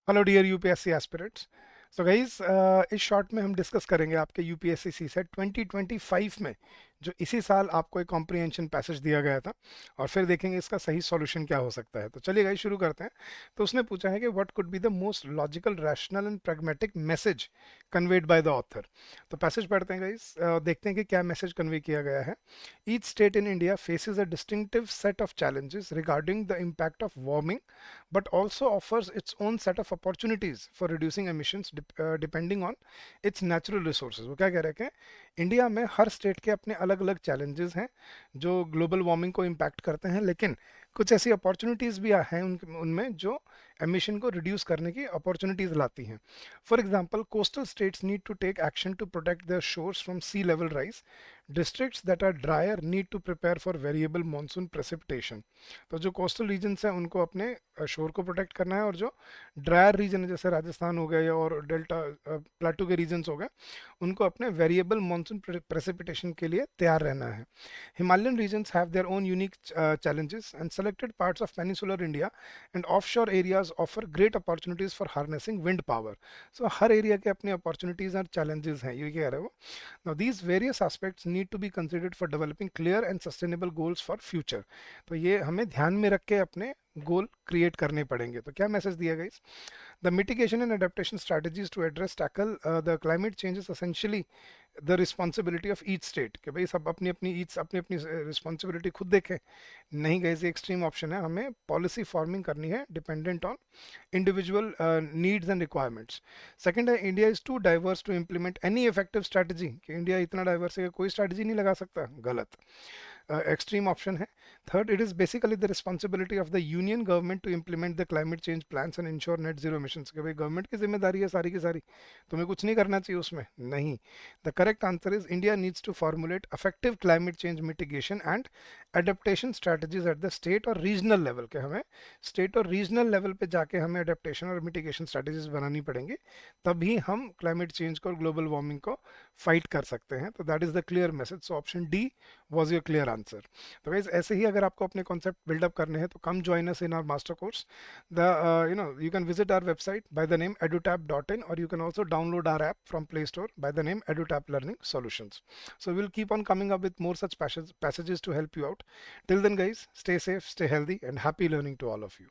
Hello dear UPSC aspirants. So guys, इस short में हम डिस्कस करेंगे आपके यूपीएससी सीसेट 2025 में जो इसी साल आपको एक कॉम्प्रिहेंशन पैसेज दिया गया था, और फिर देखेंगे इसका सही सॉल्यूशन क्या हो सकता है। तो चलिए गाइज शुरू करते हैं। तो उसने पूछा है कि what could be the most logical, rational and pragmatic message conveyed by the author. तो पैसेज पढ़ते हैं गाइज, देखते हैं कि क्या मैसेज कन्वे किया गया है। Each state in India faces a distinctive set of challenges regarding the impact of warming, but also offers its own set of opportunities for reducing emissions depending on its natural resources। वो क्या कह रहे हैं कि India में हर state के अपने अलग अलग चैलेंजेस हैं जो ग्लोबल वार्मिंग को इम्पैक्ट करते हैं, लेकिन कुछ ऐसी अपॉर्चुनिटीज़ भी हैं उनमें जो एमिशन को रिड्यूस करने की अपॉर्चुनिटीज़ लाती हैं। For example, coastal states need to take action to protect their shores from sea level rise. Districts that are drier need to prepare for variable monsoon precipitation. तो जो कोस्टल रीजन्स हैं उनको अपने शोर को प्रोटेक्ट करना है, और जो ड्रायर रीजन है जैसे राजस्थान हो गया या और डेल्टा प्लेटू के रीजन्स हो गए, उनको अपने वेरिएबल मानसून प्रेसिपिटेशन के लिए तैयार रहना है। Himalayan regions have their own unique challenges, and selected parts of peninsular India and offshore areas offer great opportunities for harnessing wind power. So her area के अपने opportunities और challenges हैं, ये कह रहे हो। Now these various aspects need to be considered for developing clear and sustainable goals for future। तो ये हमें ध्यान में रख के अपने गोल क्रिएट करने पड़ेंगे। तो क्या मैसेज दिया गया? The mitigation and adaptation strategies to address tackle the climate change is essentially the responsibility of each state। कि भाई सब अपनी अपनी ईच अपनी अपनी रिस्पॉन्सिबिलिटी खुद देखें। नहीं गए, ये एक्सट्रीम ऑप्शन है, हमें पॉलिसी फॉर्मिंग करनी है dependent on individual needs and requirements. Second है, India is too diverse to implement any effective strategy. कि इंडिया इतना डाइवर्स है कि कोई स्ट्रैटेजी नहीं लगा सकता, गलत, एक्सट्रीम ऑप्शन है। Third, it is basically the responsibility of the union government to implement the climate change plans and ensure net zero emissions। कि भाई गवर्नमेंट की जिम्मेदारी है सारी की सारी, तुम्हें कुछ नहीं करना चाहिए उसमें, नहीं। The correct answer is India needs to formulate effective climate change mitigation and adaptation strategies at the state और रीजनल लेवल। के हमें स्टेट और रीजनल लेवल पे जाके हमें एडेप्टेशन और मिटिगेशन स्ट्रेटजीज बनानी पड़ेंगी, तभी हम क्लाइमेट चेंज को और ग्लोबल वार्मिंग को फाइट कर सकते हैं। तो that is the clear message. So option D was your clear answer. तो गाइस, ऐसे ही अगर आपको अपने कॉन्सेप्ट बिल्डअप करने हैं तो come join us in our master course. The you can visit our website by the name edutab.in, or you can also download our app from Play Store by the name EduTap Learning Solutions. So we'll keep on coming up with more such passages to help you out. Till then guys, stay safe, stay healthy, and happy learning to all of you.